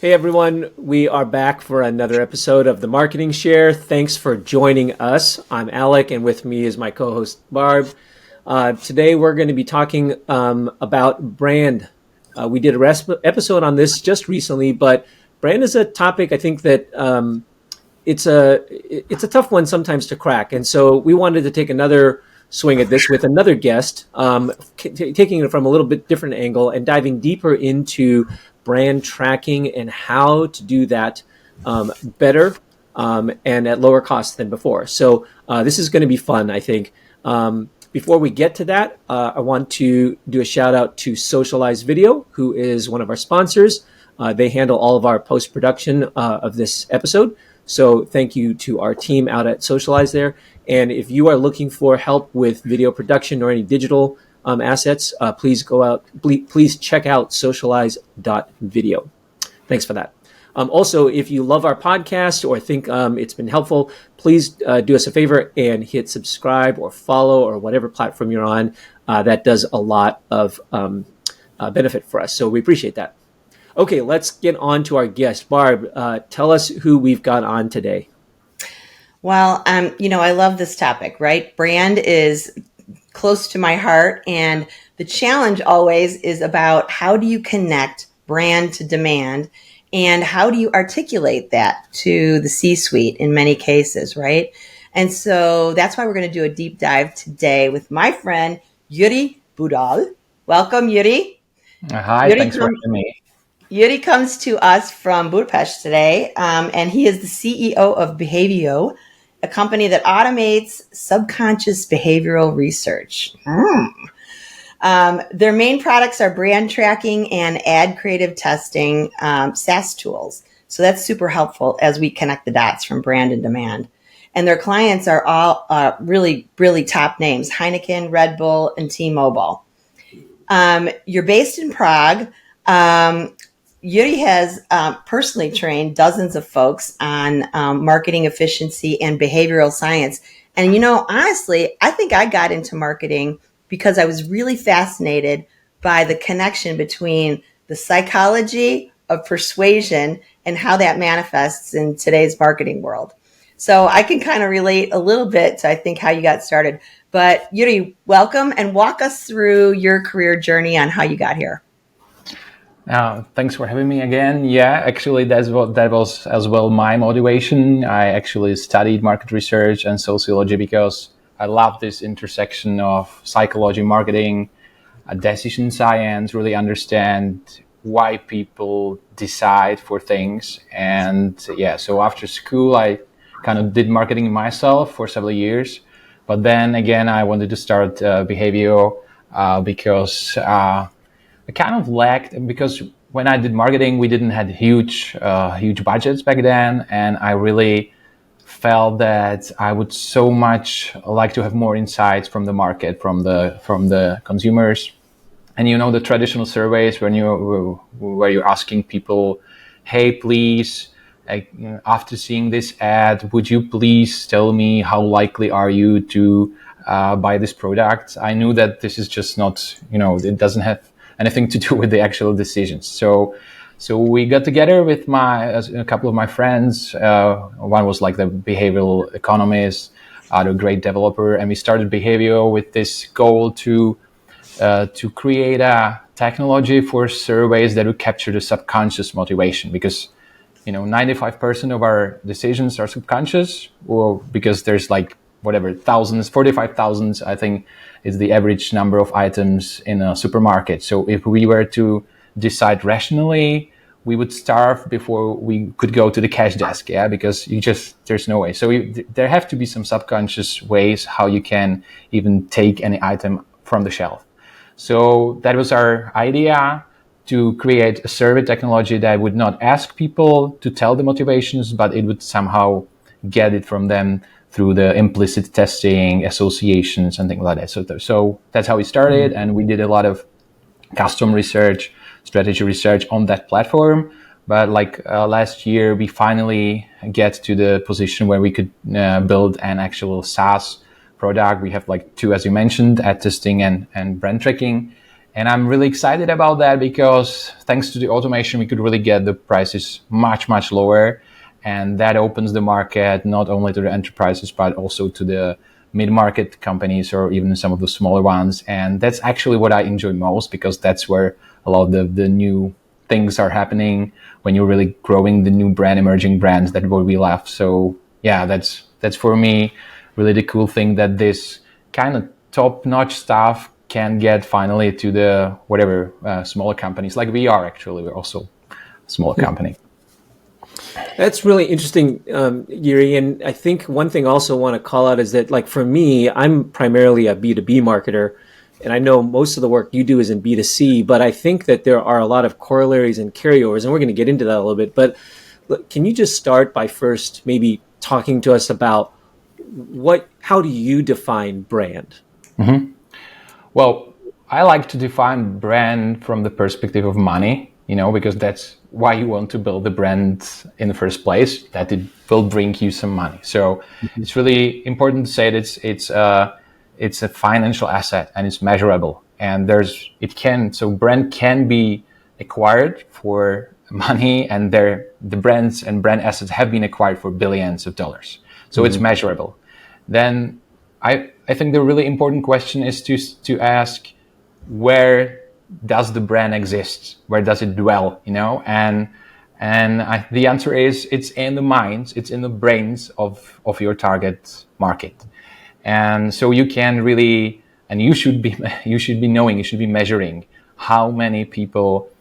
Hey everyone, we are back for another episode of the Marketing Share. Thanks for joining us. I'm Alec, and with me is my co-host Barb. Today we're going to be talking about brand. We did a episode on this just recently, but brand is a topic I think that it's a tough one sometimes to crack, and so we wanted to take another swing at this with another guest, taking it from a little bit different angle and diving deeper into brand tracking and how to do that better and at lower cost than before. So this is going to be fun, I think. Before we get to that, I want to do a shout out to Socialize Video, who is one of our sponsors. They handle all of our post-production of this episode. So thank you to our team out at Socialize there. And if you are looking for help with video production or any digital assets, please go out. Please check out socialize.video. Thanks for that. Also, if you love our podcast or think it's been helpful, please do us a favor and hit subscribe or follow or whatever platform you're on. That does a lot of benefit for us. So we appreciate that. Okay, let's get on to our guest. Barb, tell us who we've got on today. Well, I love this topic, right? Brand is close to my heart. And the challenge always is about how do you connect brand to demand and how do you articulate that to the C-suite in many cases, right? And so that's why we're going to do a deep dive today with my friend, Jiri Boudal. Welcome, Jiri. Hi, thanks for having me. Jiri comes to us from Budapest today, and he is the CEO of Behaio, a company that automates subconscious behavioral research. Their main products are brand tracking and ad creative testing SaaS tools. So that's super helpful as we connect the dots from brand and demand. And their clients are all really, really top names: Heineken, Red Bull, and T-Mobile. You're based in Prague. Jiri has personally trained dozens of folks on marketing efficiency and behavioral science. And, honestly, I think I got into marketing because I was really fascinated by the connection between the psychology of persuasion and how that manifests in today's marketing world. So I can kind of relate a little bit to, I think, how you got started. But Jiri, welcome and walk us through your career journey on how you got here. Thanks for having me again. Yeah, actually, that was as well my motivation. I actually studied market research and sociology because I love this intersection of psychology, marketing, decision science, really understand why people decide for things. And yeah, so after school, I kind of did marketing myself for several years. But then again, I wanted to start Behaio because I kind of lacked, because when I did marketing, we didn't have huge budgets back then. And I really felt that I would so much like to have more insights from the market, from the consumers. And the traditional surveys where you're asking people, hey, please, after seeing this ad, would you please tell me how likely are you to buy this product? I knew that this is just not, it doesn't have anything to do with the actual decisions. So we got together with a couple of my friends. One was like the behavioral economist, other great developer, and we started Behaio with this goal to create a technology for surveys that would capture the subconscious motivation, because 95% of our decisions are subconscious, or because there's thousands, 45,000, I think, is the average number of items in a supermarket. So if we were to decide rationally, we would starve before we could go to the cash desk, because there's no way. So there have to be some subconscious ways how you can even take any item from the shelf. So that was our idea, to create a survey technology that would not ask people to tell the motivations, but it would somehow get it from them through the implicit testing, associations, and things like that. So that's how we started, and we did a lot of custom research, strategy research on that platform. But last year, we finally get to the position where we could build an actual SaaS product. We have two, as you mentioned, ad testing and brand tracking. And I'm really excited about that because thanks to the automation, we could really get the prices much, much lower. And that opens the market not only to the enterprises, but also to the mid-market companies or even some of the smaller ones. And that's actually what I enjoy most, because that's where a lot of the new things are happening, when you're really growing the new brand, emerging brands. That what we love. So yeah, that's for me really the cool thing, that this kind of top-notch stuff can get finally to the whatever smaller companies, like we are. Actually, we're also a small company. That's really interesting, Jiri. And I think one thing I also want to call out is that, like, for me, I'm primarily a B2B marketer, and I know most of the work you do is in B2C, but I think that there are a lot of corollaries and carryovers, and we're going to get into that a little bit. But can you just start by first maybe talking to us about how do you define brand? Mm-hmm. Well, I like to define brand from the perspective of money, because that's why you want to build the brand in the first place, that it will bring you some money. So it's really important to say that it's a financial asset and it's measurable. And so brand can be acquired for money, and the brands and brand assets have been acquired for billions of dollars. So it's measurable. Then I think the really important question is to ask, where does the brand exist? Where does it dwell? And the answer is, it's in the minds, it's in the brains of your target market. And so you can really, and you should be measuring how many people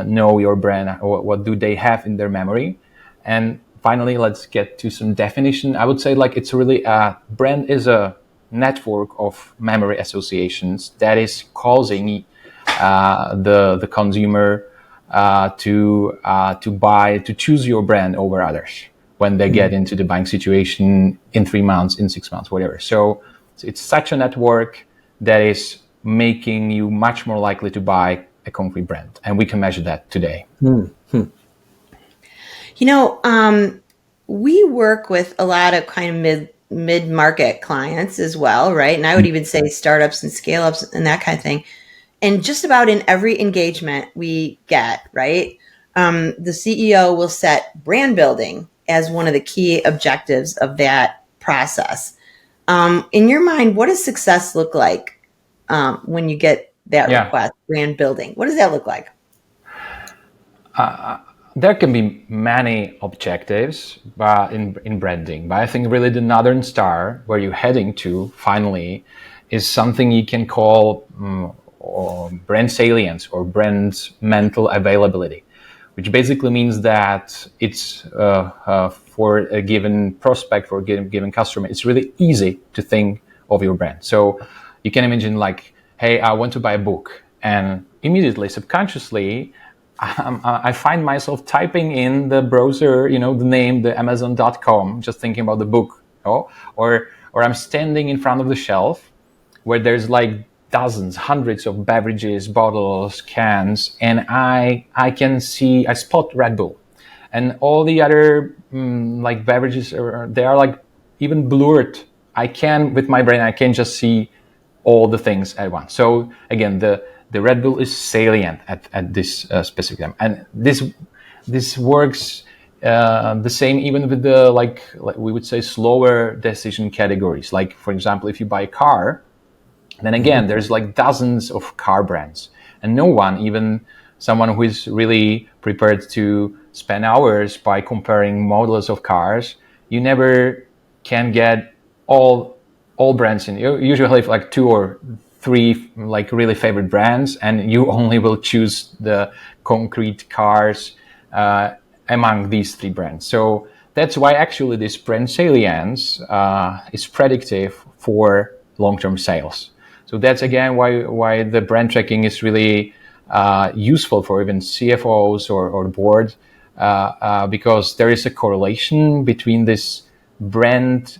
know your brand, or what do they have in their memory. And finally, let's get to some definition. I would say, like, it's really brand is a network of memory associations that is causing the consumer to choose your brand over others when they get into the buying situation in 3 months, in 6 months, whatever. So it's such a network that is making you much more likely to buy a concrete brand, and we can measure that today. We work with a lot of kind of mid-market clients as well, right? And I would even say startups and scale-ups and that kind of thing. And just about in every engagement we get, right, the CEO will set brand building as one of the key objectives of that process. In your mind, what does success look like when you get that request, brand building? What does that look like? There can be many objectives in branding, but I think really the Northern Star, where you're heading to finally, is something you can call or brand salience, or brand mental availability, which basically means that it's for a given prospect, for a given customer, it's really easy to think of your brand. So you can imagine, like, hey, I want to buy a book, and immediately, subconsciously, I find myself typing in the browser, the name, the Amazon.com, just thinking about the book, or I'm standing in front of the shelf where there's like dozens, hundreds of beverages, bottles, cans, and I spot Red Bull, and all the other like beverages they are like even blurred. With my brain, I can just see all the things at once. So again, the Red Bull is salient at this specific time, and this works the same even with the like we would say slower decision categories. Like, for example, if you buy a car, then again there's like dozens of car brands, and no one, even someone who is really prepared to spend hours by comparing models of cars, you never can get all brands in. You usually have like 2 or 3 like really favorite brands, and you only will choose the concrete cars among these 3 brands. So that's why actually this brand salience is predictive for long-term sales. So that's again why the brand tracking is really useful for even CFOs or board, because there is a correlation between this brand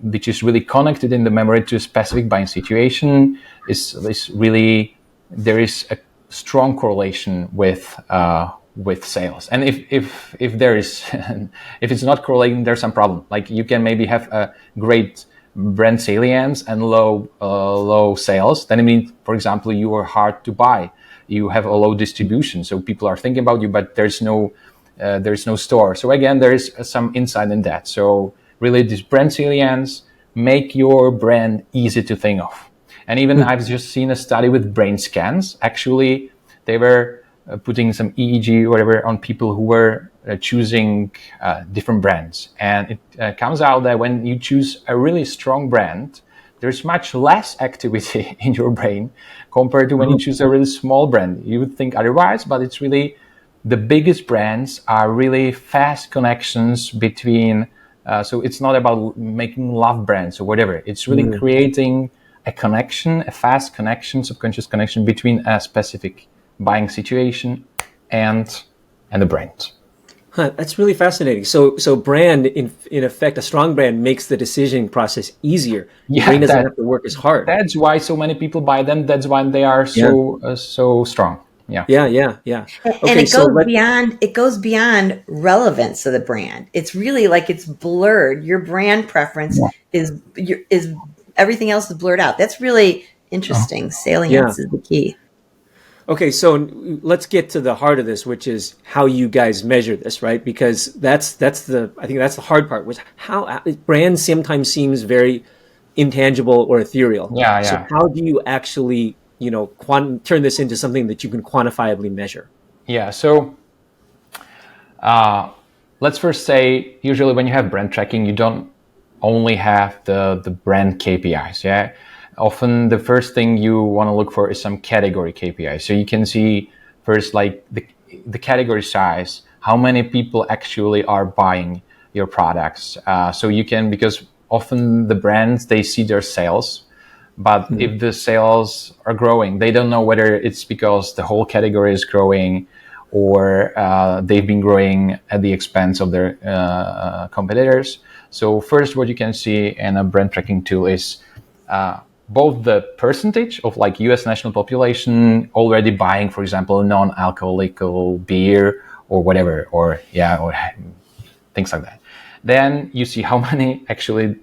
which is really connected in the memory to a specific buying situation. Is really, there is a strong correlation with sales. And if there is if it's not correlating, there's some problem. Like, you can maybe have a great brand salience and low sales, then it means, for example, you are hard to buy. You have a low distribution, so people are thinking about you, but there's no store. So again, there is some insight in that. So really, this brand salience make your brand easy to think of. And even I've just seen a study with brain scans. Actually, they were putting some EEG or whatever on people who were choosing different brands. And it comes out that when you choose a really strong brand, there's much less activity in your brain compared to when you choose a really small brand. You would think otherwise, but it's really the biggest brands are really fast connections between. So it's not about making love brands or whatever. It's really creating a connection, a fast connection, subconscious connection between a specific buying situation and the brand. Huh, that's really fascinating. So brand, in effect, a strong brand makes the decision process easier. Your brain doesn't have to work as hard. That's why so many people buy them. That's why they are so strong. Yeah. And it goes beyond relevance of the brand. It's really like it's blurred. Your brand preference is everything else is blurred out. That's really interesting. Salience is the key. Okay, so let's get to the heart of this, which is how you guys measure this, right? Because I think that's the hard part. Was how brand sometimes seems very intangible or ethereal. Yeah. So how do you actually turn this into something that you can quantifiably measure? Yeah. So let's first say, usually when you have brand tracking, you don't only have the brand KPIs. Yeah. Often the first thing you want to look for is some category KPIs. So you can see first like the category size, how many people actually are buying your products. So you can, because often the brands, they see their sales, but if the sales are growing, they don't know whether it's because the whole category is growing or they've been growing at the expense of their competitors. So first, what you can see in a brand tracking tool is both the percentage of like US national population already buying, for example, non-alcoholic beer or whatever, or things like that. Then you see how many actually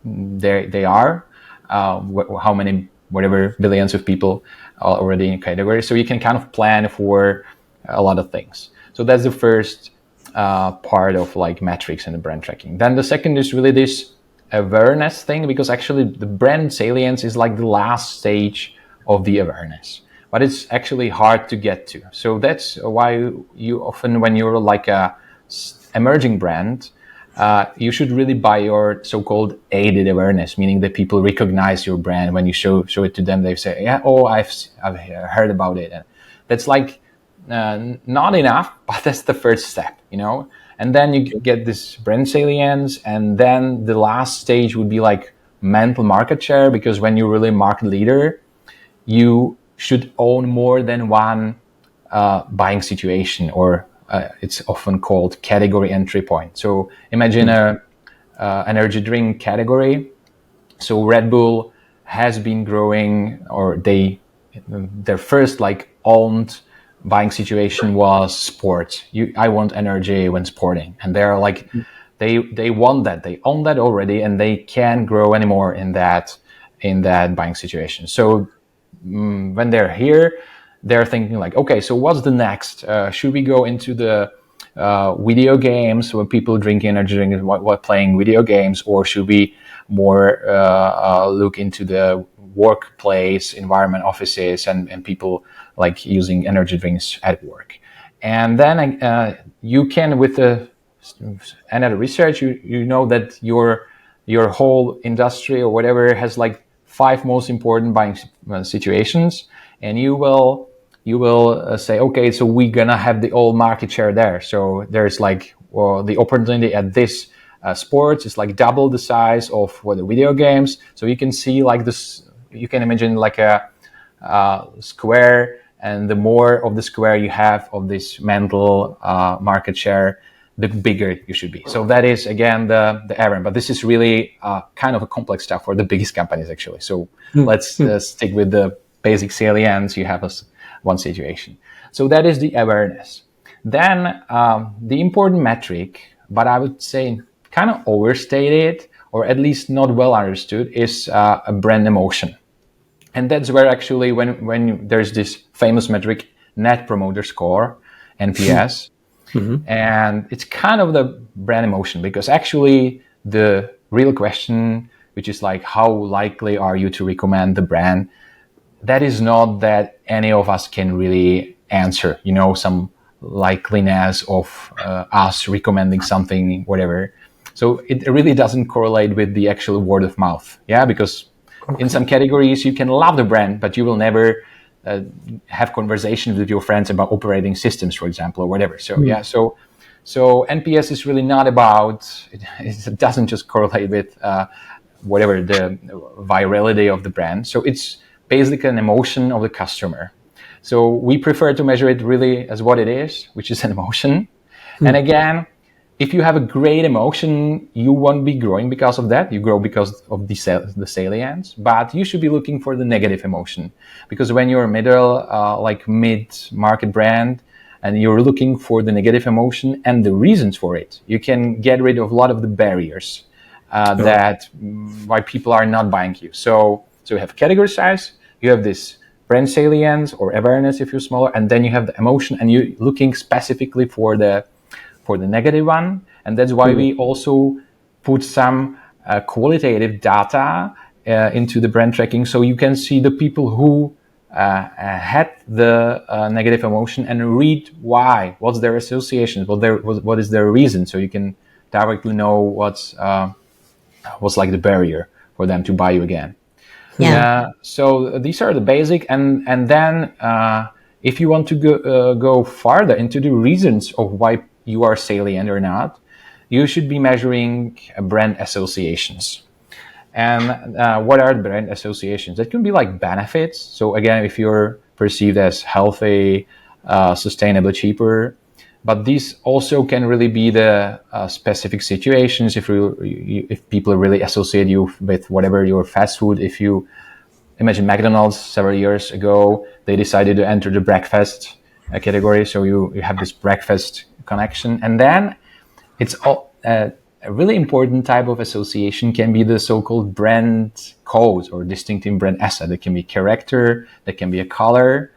they are, how many, whatever, billions of people are already in a category. So you can kind of plan for a lot of things. So that's the first part of like metrics and the brand tracking. Then the second is really this awareness thing, because actually the brand salience is like the last stage of the awareness, but it's actually hard to get to. So that's why you often, when you're like a emerging brand, you should really buy your so-called aided awareness, meaning that people recognize your brand when you show it to them. They say, I've heard about it. And that's like not enough, but that's the first step, And then you get this brand salience, and then the last stage would be like mental market share, because when you're really market leader, you should own more than one buying situation, or it's often called category entry point. So imagine a energy drink category. So Red Bull has been growing, or their first like owned buying situation was sports. I want energy when sporting, and they're like, they want that, they own that already, and they can't grow anymore in that buying situation. So when they're here, they're thinking like, okay, so what's the next? Should we go into the video games where people drink energy drinks while playing video games, or should we more look into the workplace environment, offices, and people like using energy drinks at work? And then you can, with another research, you know that your whole industry or whatever has like 5 most important buying situations, and you will say, okay, so we're gonna have the all market share there. So there's like, well, the opportunity at this sports is like double the size of the video games. So you can see like this, you can imagine like a square, and the more of the square you have of this mental market share, the bigger you should be. So that is again the error, but this is really kind of a complex stuff for the biggest companies actually. So let's stick with the basic salience. You have one situation. So that is the awareness. Then the important metric, but I would say kind of overstated or at least not well understood is a brand emotion. And that's where actually when there's this famous metric, Net Promoter Score, NPS, and it's kind of the brand emotion, because actually the real question, which is like, how likely are you to recommend the brand? That is not that any of us can really answer, some likeliness of us recommending something, whatever. So it really doesn't correlate with the actual word of mouth. Yeah, because in some categories you can love the brand, but you will never have conversations with your friends about operating systems, for example, or whatever. So yeah, so NPS is really not about, it doesn't just correlate with whatever the virality of the brand. So it's basically an emotion of the customer. So we prefer to measure it really as what it is, which is an emotion. And again, if you have a great emotion, you won't be growing because of that. You grow because of the salience, but you should be looking for the negative emotion, because when you're mid-market brand and you're looking for the negative emotion and the reasons for it, you can get rid of a lot of the barriers that why people are not buying you. So you have category size, you have this brand salience or awareness if you're smaller, and then you have the emotion, and you're looking specifically for the negative one. And that's why we also put some qualitative data into the brand tracking, so you can see the people who had the negative emotion and read why, what's their associations, what is their reason, so you can directly know what's like the barrier for them to buy you again. Yeah. So these are the basic, and then if you want to go farther into the reasons of why you are salient or not, you should be measuring brand associations. And what are the brand associations? That can be like benefits. So again, if you're perceived as healthy, sustainable, cheaper, but these also can really be the specific situations. If people really associate you with whatever your fast food, if you imagine McDonald's several years ago, they decided to enter the breakfast category. So you have this breakfast connection. And then it's all, a really important type of association can be the so-called brand code or distinctive brand asset. That can be character, that can be a color,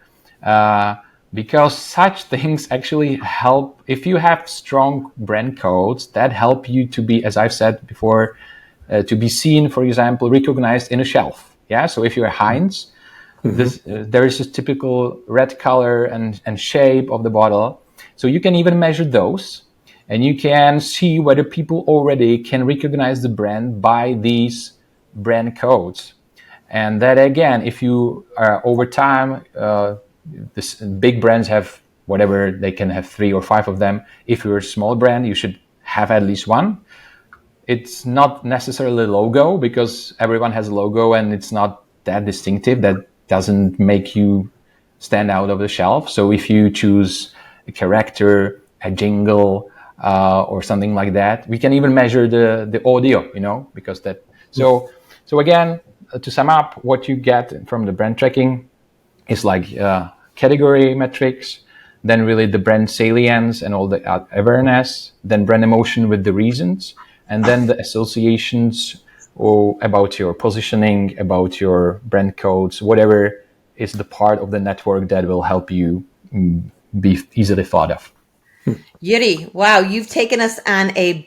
because such things actually help. If you have strong brand codes that help you to be, as I've said before, to be seen, for example, recognized in a shelf. Yeah. So if you're Heinz, there is a typical red color and shape of the bottle. So you can even measure those, and you can see whether people already can recognize the brand by these brand codes. And that again, if you over time, this big brands have whatever, they can have 3 or 5 of them. If you're a small brand, you should have at least one. It's not necessarily a logo, because everyone has a logo and it's not that distinctive. That doesn't make you stand out of the shelf. So if you choose a character, a jingle, or something like that, we can even measure the audio, because that. So again, to sum up, what you get from the brand tracking is like category metrics, then really the brand salience and all the awareness, then brand emotion with the reasons, and then the associations about your positioning, about your brand codes, whatever is the part of the network that will help you be easily thought of. Jiri, wow, you've taken us on a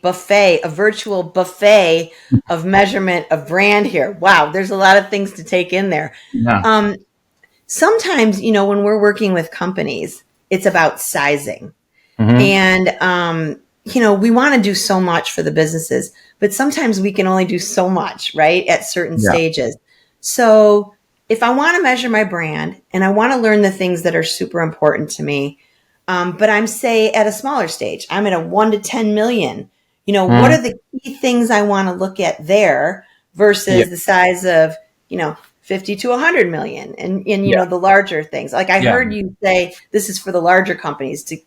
virtual buffet of measurement of brand here. Wow, there's a lot of things to take in there. Yeah. Sometimes, when we're working with companies, it's about sizing. And, we want to do so much for the businesses, but sometimes we can only do so much, right, at certain stages. So if I want to measure my brand and I want to learn the things that are super important to me, but I'm, say, at a smaller stage, I'm at a 1 to 10 million, what are the key things I want to look at there versus the size of, 50 to 100 million and the larger things. Like I heard you say, this is for the larger companies to,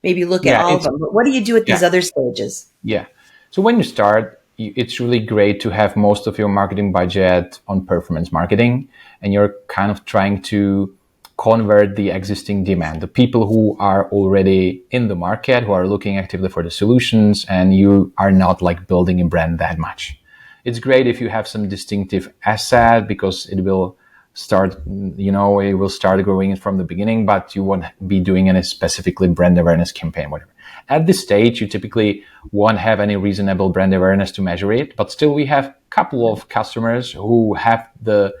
maybe look at all of them, but what do you do at these other stages? Yeah. So when you start, it's really great to have most of your marketing budget on performance marketing, and you're kind of trying to convert the existing demand, the people who are already in the market, who are looking actively for the solutions, and you are not like building a brand that much. It's great if you have some distinctive asset because it will start, it will start growing from the beginning, but you won't be doing any specifically brand awareness campaign, whatever. At this stage, you typically won't have any reasonable brand awareness to measure it, but still we have a couple of customers who have the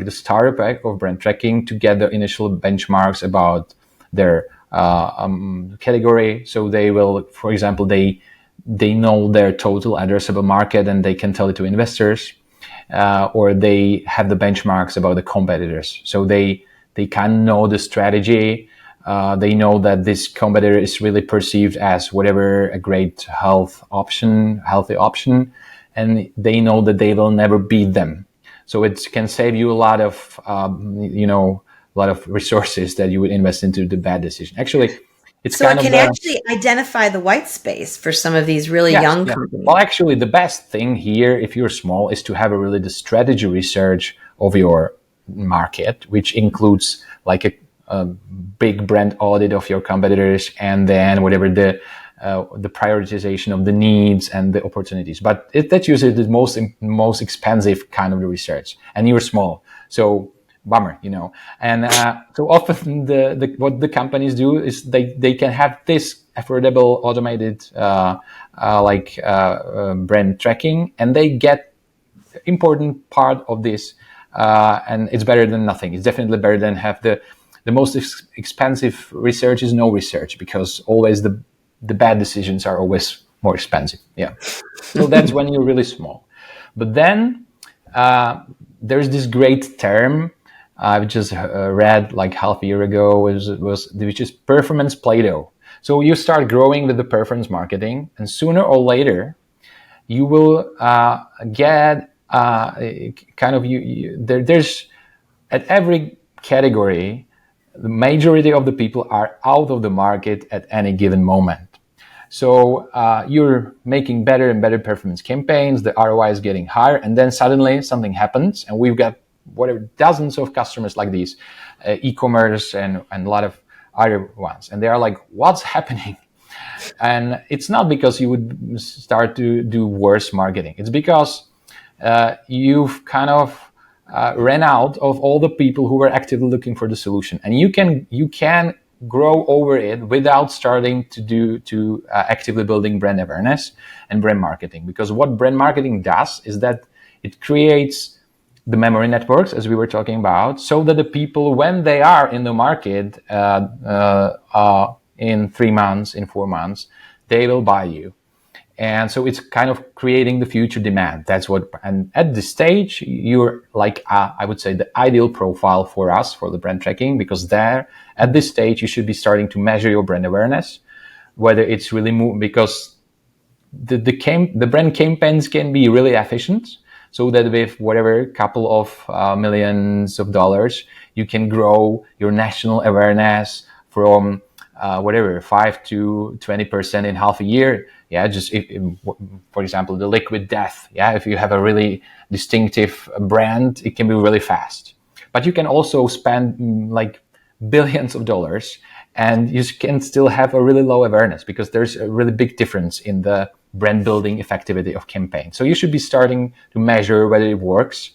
starter pack of brand tracking to get the initial benchmarks about their category. So they will, for example, they know their total addressable market and they can tell it to investors, or they have the benchmarks about the competitors. So they can know the strategy. They know that this competitor is really perceived as whatever a great healthy option, and they know that they will never beat them. So it can save you a lot of, resources that you would invest into the bad decision. Actually, it's So kind it of can actually identify the white space for some of these really young companies. Well, actually, the best thing here, if you're small, is to have the strategy research of your market, which includes like a big brand audit of your competitors, and then whatever the prioritization of the needs and the opportunities. But that's usually the most expensive kind of the research, and you're small, so bummer, And so often what the companies do is they can have this affordable automated brand tracking, and they get important part of this, and it's better than nothing. It's definitely better than have the most expensive research is no research, because always the bad decisions are always more expensive. Yeah. So that's when you're really small. But then there's this great term I've just read like half a year ago, which is performance Play-Doh. So you start growing with the performance marketing, and sooner or later you will get there's at every category, the majority of the people are out of the market at any given moment. So you're making better and better performance campaigns, the ROI is getting higher, and then suddenly something happens, and we've got dozens of customers like these, e-commerce and a lot of other ones, and they are like, what's happening? And it's not because you would start to do worse marketing. It's because you've kind of ran out of all the people who were actively looking for the solution, and you can grow over it without starting to actively building brand awareness and brand marketing. Because what brand marketing does is that it creates the memory networks, as we were talking about, so that the people, when they are in the market in 3 months, in 4 months, they will buy you. And so it's kind of creating the future demand. And at this stage, you're like, I would say, the ideal profile for us, for the brand tracking, because there, at this stage, you should be starting to measure your brand awareness, whether it's really because the brand campaigns can be really efficient, so that with whatever couple of millions of dollars, you can grow your national awareness from 5 to 20% in half a year. Yeah, just for example, the liquid death. Yeah, if you have a really distinctive brand, it can be really fast. But you can also spend like billions of dollars, and you can still have a really low awareness, because there's a really big difference in the brand building effectivity of campaign. So you should be starting to measure whether it works.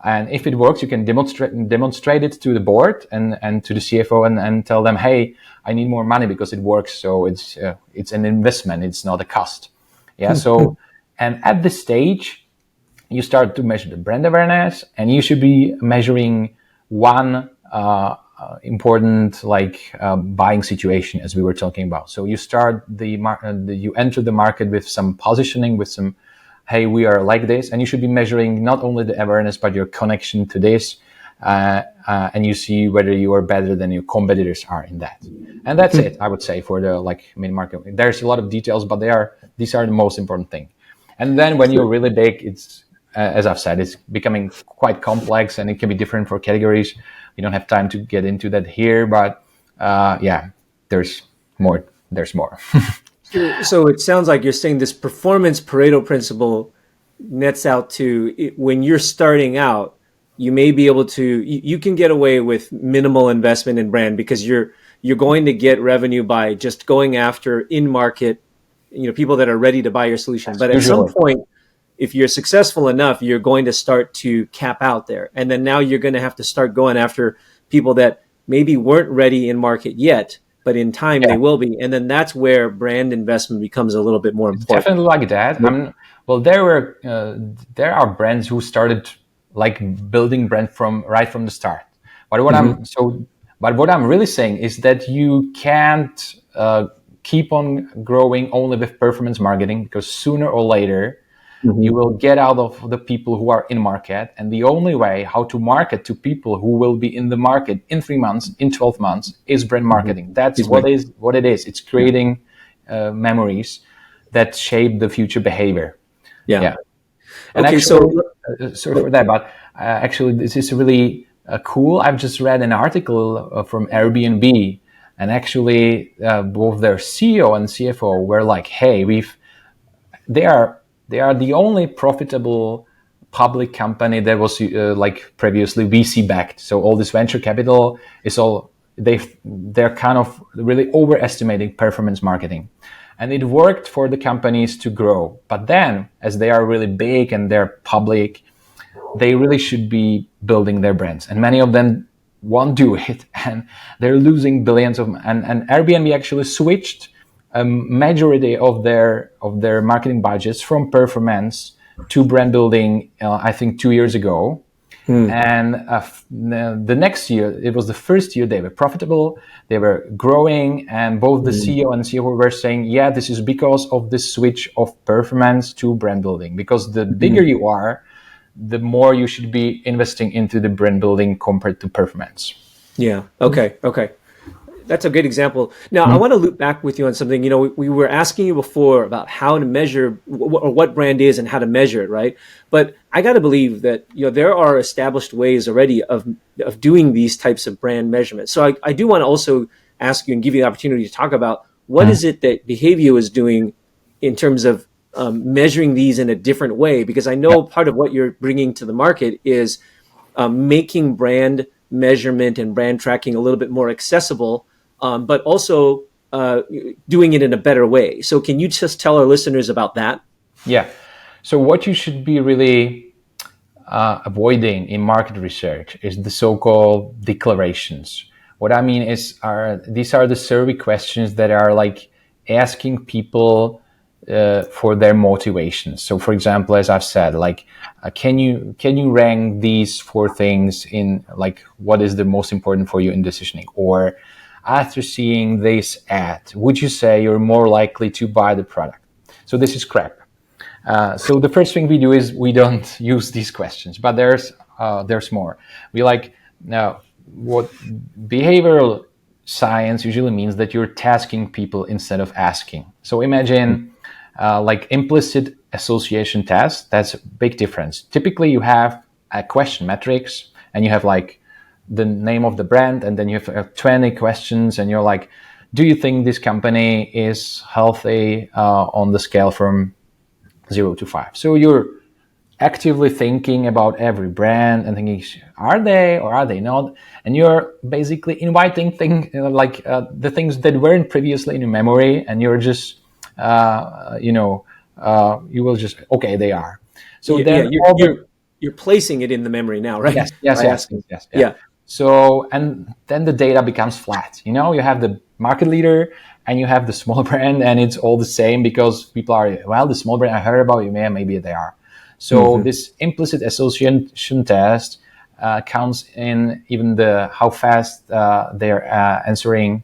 And if it works, you can demonstrate it to the board and to the CFO and tell them, hey, I need more money because it works. So it's an investment. It's not a cost. Yeah. So, and at this stage, you start to measure the brand awareness, and you should be measuring one important buying situation, as we were talking about. So you start you enter the market with some positioning, with some, hey, we are like this, and you should be measuring not only the awareness but your connection to this, and you see whether you are better than your competitors are in that. And that's it, I would say, for the main market. There's a lot of details, but these are the most important thing. And then when you're really big, it's as I've said, it's becoming quite complex, and it can be different for categories. We don't have time to get into that here, but there's more. There's more. So it sounds like you're saying this performance Pareto principle nets out to when you're starting out, you may be able to, you can get away with minimal investment in brand because you're going to get revenue by just going after in market, people that are ready to buy your solution. But at some Usually. point, if you're successful enough, you're going to start to cap out there. And then now you're going to have to start going after people that maybe weren't ready in market yet, but in time they will be. And then that's where brand investment becomes a little bit more important. Definitely like that. Well, there are brands who started like building brand from the start. But what I'm really saying is that you can't keep on growing only with performance marketing, because sooner or later you will get out of the people who are in market. And the only way how to market to people who will be in the market in 3 months, in 12 months, is brand marketing. That's what it is. It's creating memories that shape the future behavior. Yeah. And okay, actually, sorry for that, but actually this is really cool. I've just read an article from Airbnb, and actually both their CEO and CFO were like, "Hey, they are the only profitable public company that was like previously VC backed. So all this venture capital is all they're kind of really overestimating performance marketing." And it worked for the companies to grow. But then, as they are really big and they're public, they really should be building their brands. And many of them won't do it. And they're losing billions of... And Airbnb actually switched a majority of their marketing budgets from performance to brand building, I think 2 years ago. And the next year, it was the first year they were profitable, they were growing, and both the CEO and CFO were saying, yeah, this is because of the switch of performance to brand building. Because the bigger you are, the more you should be investing into the brand building compared to performance. Yeah. Okay. That's a good example. Now, I want to loop back with you on something. We were asking you before about how to measure or what brand is and how to measure it, right? But I got to believe that there are established ways already of doing these types of brand measurements. So I do want to also ask you and give you the opportunity to talk about what is it that Behaio is doing in terms of measuring these in a different way? Because I know part of what you're bringing to the market is making brand measurement and brand tracking a little bit more accessible. But also doing it in a better way. So can you just tell our listeners about that? Yeah. So what you should be really avoiding in market research is the so-called declarations. What I mean is these are the survey questions that are like asking people for their motivations. So for example, as I've said, like, can you rank these 4 things in like what is the most important for you in decisioning? Or after seeing this ad, would you say you're more likely to buy the product? So this is crap. So the first thing we do is we don't use these questions, but there's more. We now what behavioral science usually means that you're tasking people instead of asking. So imagine like implicit association test. That's a big difference. Typically you have a question matrix and you have like the name of the brand, and then you have 20 questions, and you're like, do you think this company is healthy on the scale from 0 to 5? So you're actively thinking about every brand and thinking, are they or are they not? And you're basically inviting the things that weren't previously in your memory, and you're just, you will just, okay, they are. So you're placing it in the memory now, right? Yes. Yeah. So, and then the data becomes flat. You have the market leader and you have the small brand, and it's all the same because people are, well, the small brand I heard about, maybe they are. So this implicit association test counts in even how fast they're answering.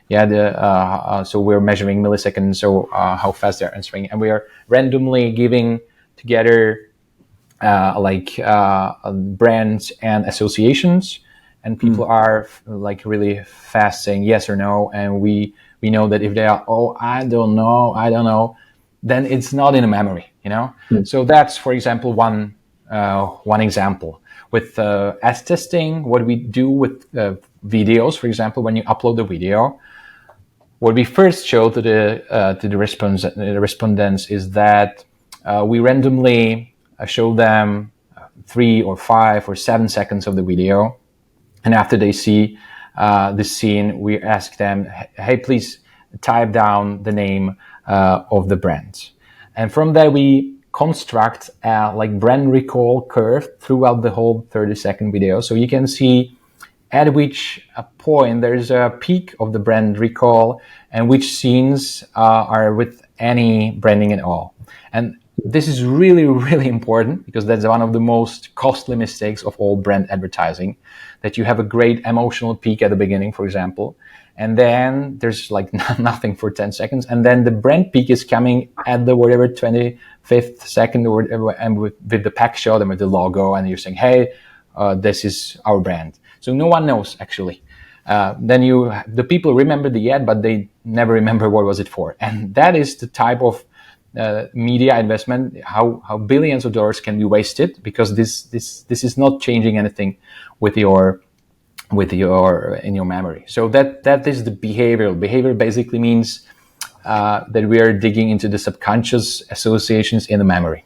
So we're measuring milliseconds, so how fast they're answering, and we are randomly giving together brands and associations. And people are like really fast saying yes or no. And we know that if they are, I don't know, then it's not in a memory, So that's, for example, one example. With ad testing, what we do with videos, for example, when you upload the video, what we first show to the respondents is that we randomly show them 3 or 5 or 7 seconds of the video. And after they see the scene, we ask them, hey, please type down the name of the brand. And from there, we construct a like brand recall curve throughout the whole 30-second video. So you can see at which point there's a peak of the brand recall and which scenes are with any branding at all. And this is really, really important because that's one of the most costly mistakes of all brand advertising, that you have a great emotional peak at the beginning, for example, and then there's like nothing for 10 seconds. And then the brand peak is coming at the whatever 25th second or whatever, and with the pack shot and with the logo, and you're saying, hey, this is our brand. So no one knows actually. Then the people remember the ad, but they never remember what was it for. And that is the type of media investment, how billions of dollars can be wasted because this is not changing anything with your in your memory. So that is the behavioral. Behavior basically means that we are digging into the subconscious associations in the memory.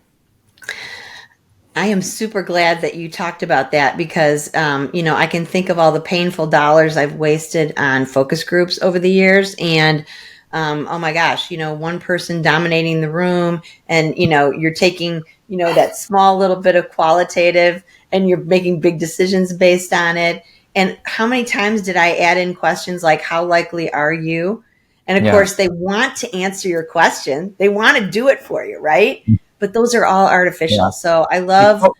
I am super glad that you talked about that because, I can think of all the painful dollars I've wasted on focus groups over the years. And, oh my gosh, one person dominating the room and, you're taking, that small little bit of qualitative and you're making big decisions based on it. And how many times did I add in questions like, how likely are you? And of course, they want to answer your question. They want to do it for you, right? But those are all artificial. Yeah. So I love. Focus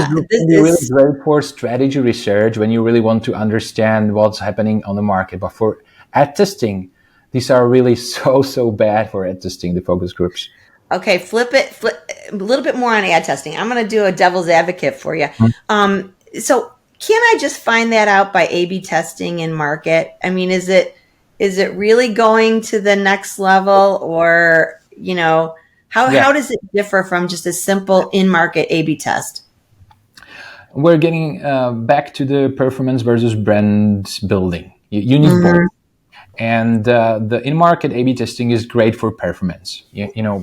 group can be really great for strategy research when you really want to understand what's happening on the market. But for ad testing, these are really so bad for ad testing, the focus groups. Okay, flip a little bit more on ad testing. I'm going to do a devil's advocate for you. Mm-hmm. So can I just find that out by A/B testing in market? I mean, is it really going to the next level, or how does it differ from just a simple in-market A/B test? We're getting back to the performance versus brand building. You need both. And the in-market A/B testing is great for performance,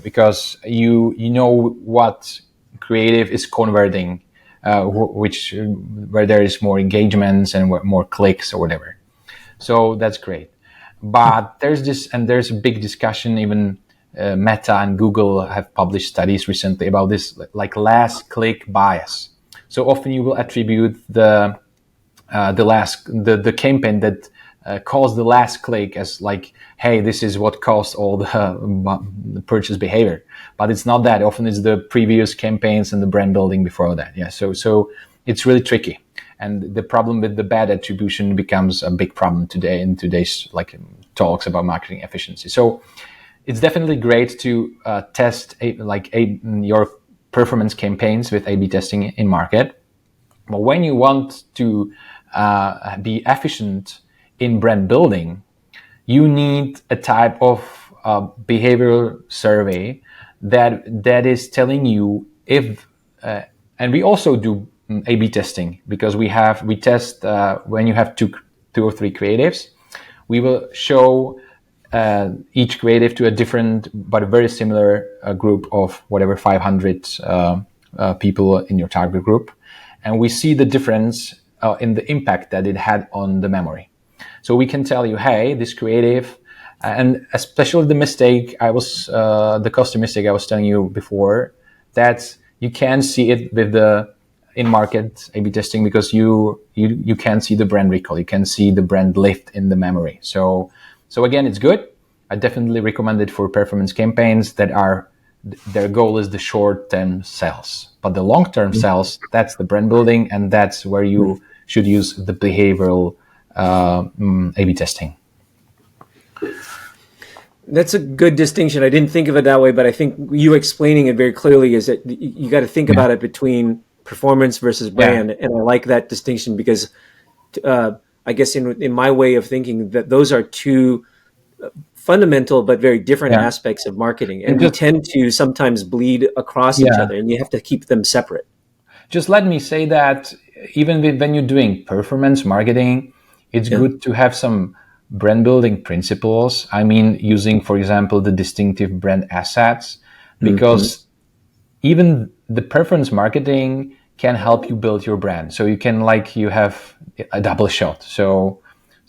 because you know what creative is converting, where there is more engagements and more clicks or whatever. So that's great. But there's a big discussion, even Meta and Google have published studies recently about this, like last click bias. So often you will attribute the campaign that caused the last click as like, hey, this is what caused all the purchase behavior. But it's not that. Often it's the previous campaigns and the brand building before that. Yeah. So it's really tricky. And the problem with the bad attribution becomes a big problem today in today's talks about marketing efficiency. So it's definitely great to test your performance campaigns with A/B testing in market. But when you want to be efficient in brand building, you need a type of behavioral survey that is telling you if, and we also do A/B testing because we test when you have two or three creatives, we will show each creative to a different but a very similar group of whatever 500 people in your target group, and we see the difference in the impact that it had on the memory. So we can tell you, hey, this creative, and especially the custom mistake I was telling you before, that you can see it with the in-market A/B testing because you can see the brand recall, you can see the brand lift in the memory. So again, it's good. I definitely recommend it for performance campaigns that their goal is the short-term sales, but the long-term sales, that's the brand building, and that's where you should use the behavioral A/B testing. That's a good distinction. I didn't think of it that way, but I think you explaining it very clearly is that you got to think about it between performance versus brand. And I like that distinction because I guess in my way of thinking that those are two fundamental but very different aspects of marketing. And we tend to sometimes bleed across each other, and you have to keep them separate. Just let me say that even when you're doing performance marketing, it's good to have some brand building principles. I mean, using, for example, the distinctive brand assets, because even the preference marketing can help you build your brand. So you can you have a double shot. So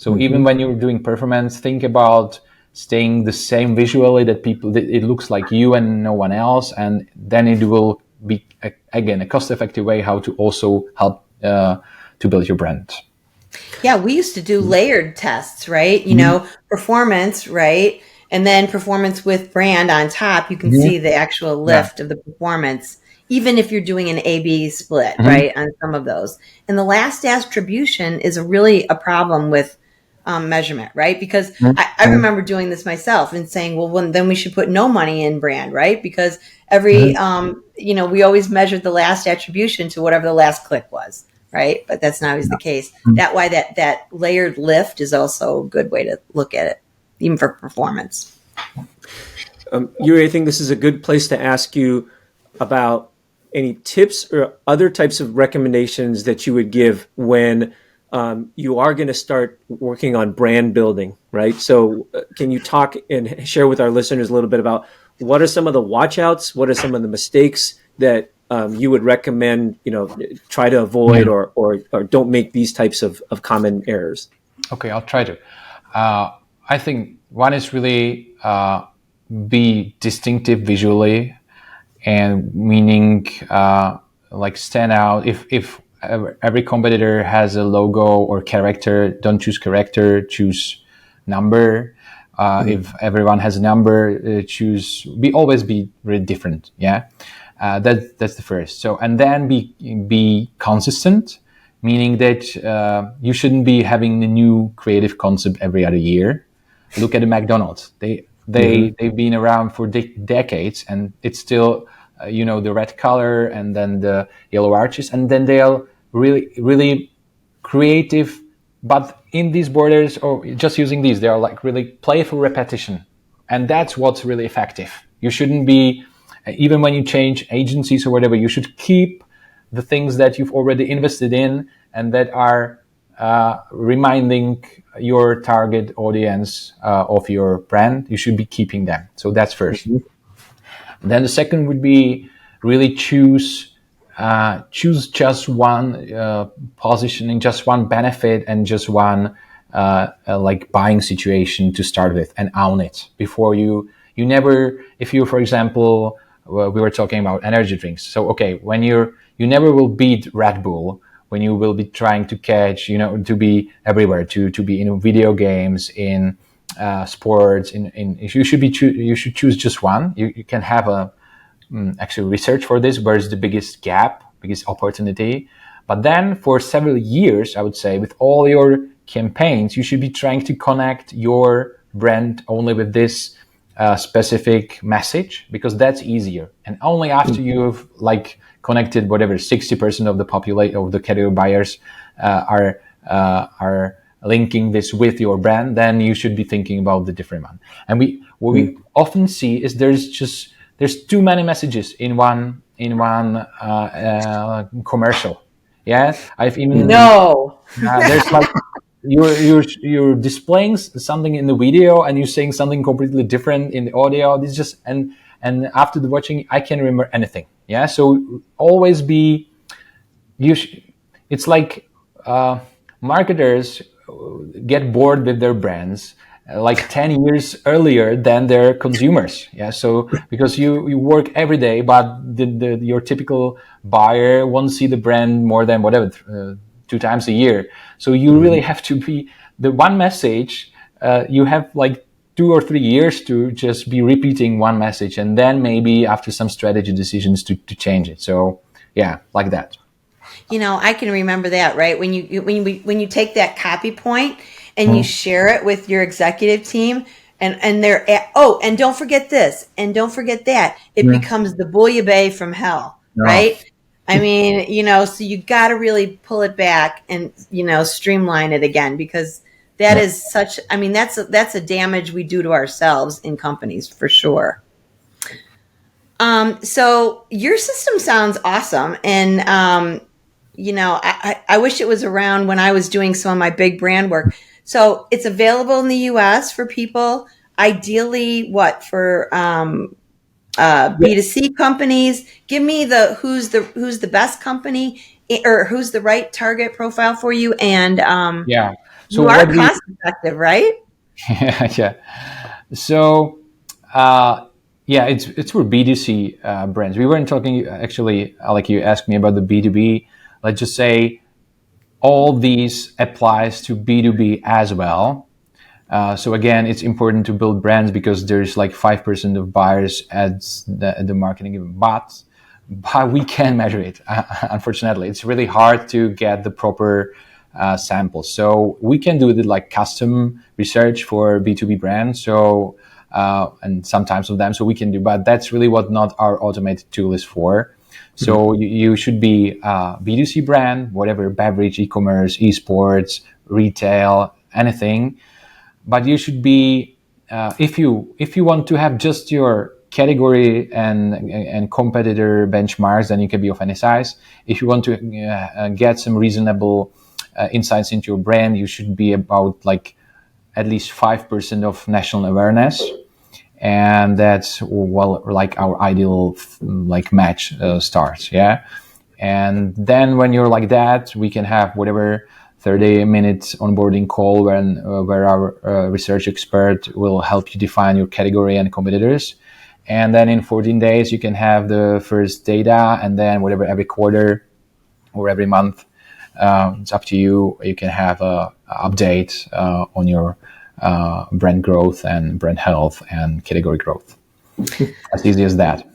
even when you're doing performance, think about staying the same visually that it looks like you and no one else, and then it will be again a cost-effective way how to also help to build your brand. Yeah, we used to do layered tests, right? Performance, right? And then performance with brand on top. You can see the actual lift of the performance, even if you're doing an A/B split, right? On some of those. And the last attribution is really a problem with measurement, right? Because I remember doing this myself and saying, well, then we should put no money in brand, right? Because every, we always measured the last attribution to whatever the last click was. Right. But that's not always the case. That why that layered lift is also a good way to look at it, even for performance. Jiri, I think this is a good place to ask you about any tips or other types of recommendations that you would give when you are going to start working on brand building, right? So can you talk and share with our listeners a little bit about what are some of the watch-outs? What are some of the mistakes that you would recommend, try to avoid or don't make these types of common errors? Okay, I'll try to. I think one is really be distinctive visually, and meaning stand out. If every competitor has a logo or character, don't choose character, choose number. If everyone has a number, always be really different. Yeah. That's the first. So, and then be consistent, meaning that you shouldn't be having a new creative concept every other year. Look at the McDonald's. They've been around for decades, and it's still the red color and then the yellow arches, and then they are really creative. But in these borders, or just using these, they are really playful repetition, and that's what's really effective. You shouldn't be. Even when you change agencies or whatever, you should keep the things that you've already invested in and that are reminding your target audience of your brand. You should be keeping them. So that's first. Then the second would be really choose just one positioning, just one benefit, and just one buying situation to start with, and own it before you never. If you, for example, we were talking about energy drinks. So, okay, when you never will beat Red Bull when you will be trying to catch, to be everywhere, to be in video games, in sports, you should choose just one. You can have actually research for this. Where's the biggest gap, biggest opportunity? But then for several years, I would say, with all your campaigns, you should be trying to connect your brand only with this specific message, because that's easier. And only after you've connected whatever 60% of the population of the category buyers are linking this with your brand, then you should be thinking about the different one. And what we often see is there's too many messages in one commercial. Yeah, I've even there's you're displaying something in the video and you're saying something completely different in the audio. This just and after the watching, I can't remember anything. Yeah, so always be it's like marketers get bored with their brands 10 years earlier than their consumers. Yeah, so because you work every day, but your typical buyer won't see the brand more than whatever 2 times a year. So you really have to be the one message. You have 2 or 3 years to just be repeating one message, and then maybe after some strategy decisions to change it. So yeah, like that. I can remember that, right? When you take that copy point and you share it with your executive team, and they're and don't forget this, and don't forget that, it becomes the bouillabaisse from hell, right? I mean, so you got to really pull it back and, streamline it again, because that is that's a damage we do to ourselves in companies for sure. So your system sounds awesome. And, I wish it was around when I was doing some of my big brand work. So it's available in the US for people, ideally for B2C companies. Give me who's the best company, or who's the right target profile for you. And Yeah. So you are what we cost effective, right? yeah. So yeah, it's for B2C brands. We weren't talking actually, like you asked me about the B2B. Let's just say all these applies to B2B as well. So again, it's important to build brands because there's like 5% of buyers at the marketing, but we can measure it. Unfortunately, it's really hard to get the proper samples. So we can do the like custom research for B2B brands. So and sometimes of them, so we can do, but that's really what not our automated tool is for. So you should be a B2C brand, whatever, beverage, e-commerce, esports, retail, anything. But you should be if you want to have just your category and competitor benchmarks, then you can be of any size. If you want to get some reasonable insights into your brand, you should be about like at least 5% of national awareness, and that's well like our ideal like match starts. Yeah. And then when you're like that, we can have whatever 30 minutes onboarding call where our research expert will help you define your category and competitors. And then in 14 days, you can have the first data, and then whatever every quarter or every month, it's up to you. You can have a update on your brand growth and brand health and category growth. As easy as that.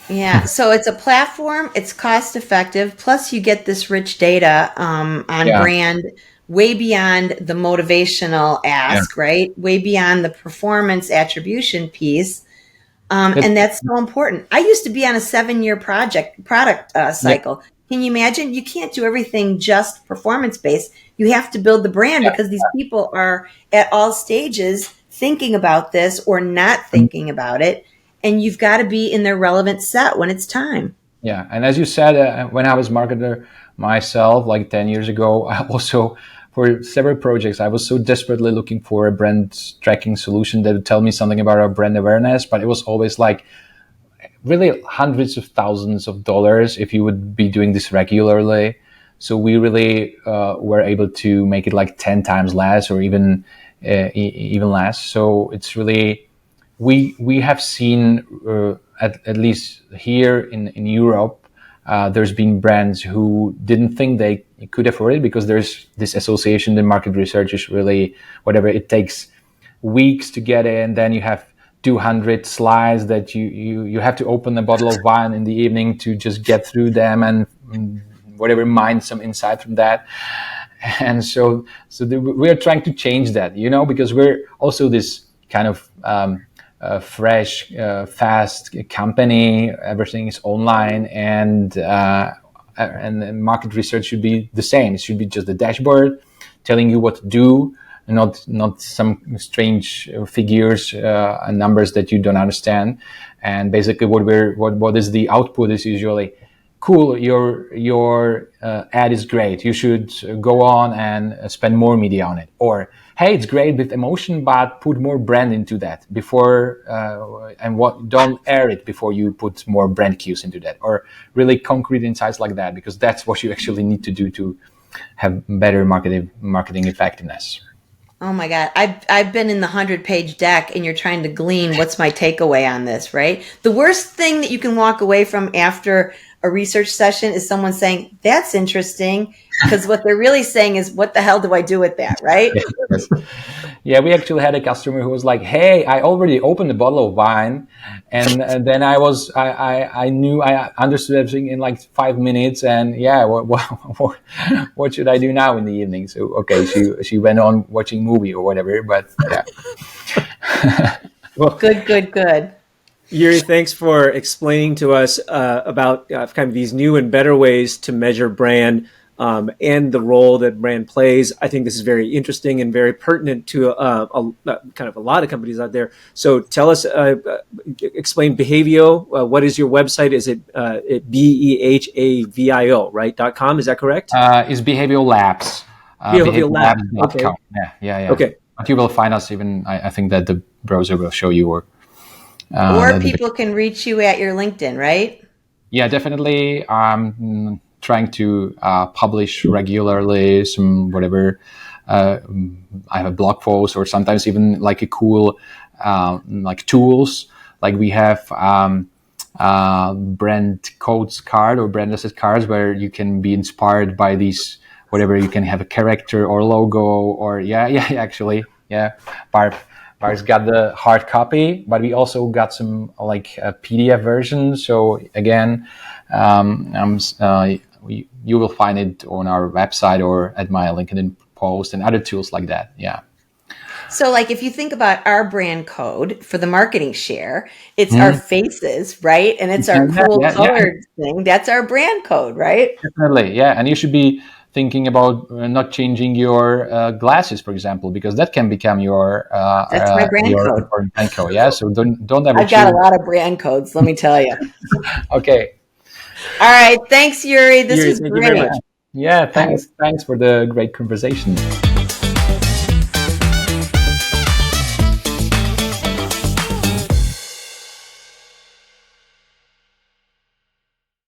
Yeah, so it's a platform, it's cost effective, plus you get this rich data on brand, way beyond the motivational ask, right? Way beyond the performance attribution piece. And that's so important. I used to be on a 7-year product cycle. Can you imagine? You can't do everything just performance based. You have to build the brand because these people are at all stages thinking about this or not thinking about it. And you've got to be in their relevant set when it's time. Yeah. And as you said, when I was marketer myself, like 10 years ago, I also, for several projects, I was so desperately looking for a brand tracking solution that would tell me something about our brand awareness, but it was always like really hundreds of thousands of dollars if you would be doing this regularly. So we really were able to make it like 10 times less or even less. So it's really, we have seen at least here in Europe, there's been brands who didn't think they could afford it because there's this association. The market research is really whatever, it takes weeks to get in. Then you have 200 slides that you have to open a bottle of wine in the evening to just get through them and whatever, mine some insight from that. And so we're trying to change that, because we're also this kind of fresh, fast company. Everything is online, and market research should be the same. It should be just the dashboard telling you what to do, not some strange figures and numbers that you don't understand. And basically, what is the output is usually, cool, your ad is great, you should go on and spend more media on it. Or, hey, it's great with emotion, but put more brand into that before, don't air it before you put more brand cues into that. Or really concrete insights like that, because that's what you actually need to do to have better marketing effectiveness. Oh my God. I've been in the 100-page deck, and you're trying to glean what's my takeaway on this, right? The worst thing that you can walk away from after a research session is someone saying, that's interesting, because what they're really saying is, what the hell do I do with that, right? Yeah, we actually had a customer who was like, hey, I already opened a bottle of wine, and then I knew I understood everything in like 5 minutes, and what should I do now in the evening? So okay, she went on watching movie or whatever, but yeah. Well, Good. Jiri, thanks for explaining to us about kind of these new and better ways to measure brand and the role that brand plays. I think this is very interesting and very pertinent to kind of a lot of companies out there. So tell us, explain Behaio. What is your website? Is it BEHAVIO, right? .com? Is that correct? It's Behaio Labs. Behaio Labs. Okay. Yeah. Okay. But you will find us even, I think that the browser will show you, or Or people can reach you at your LinkedIn, right? Yeah, definitely. I'm trying to publish regularly some whatever. I have a blog post, or sometimes even like a cool like tools. Like we have brand codes card or brand asset cards where you can be inspired by these whatever. You can have a character or logo or actually Barb's got the hard copy, but we also got some like a PDF version. So again, you will find it on our website or at my LinkedIn post and other tools like that. Yeah. So like if you think about our brand code for the marketing share, it's our faces, right? And it's our cool colored thing. That's our brand code, right? Definitely. Yeah. And you should be thinking about not changing your glasses, for example, because that can become your That's my brand code. important brand code. Yeah. So don't ever I've got a lot of brand codes, let me tell you. Okay. All right. Thanks, Jiri. This Jiri, was thank you very great. much. Yeah. Thanks for the great conversation.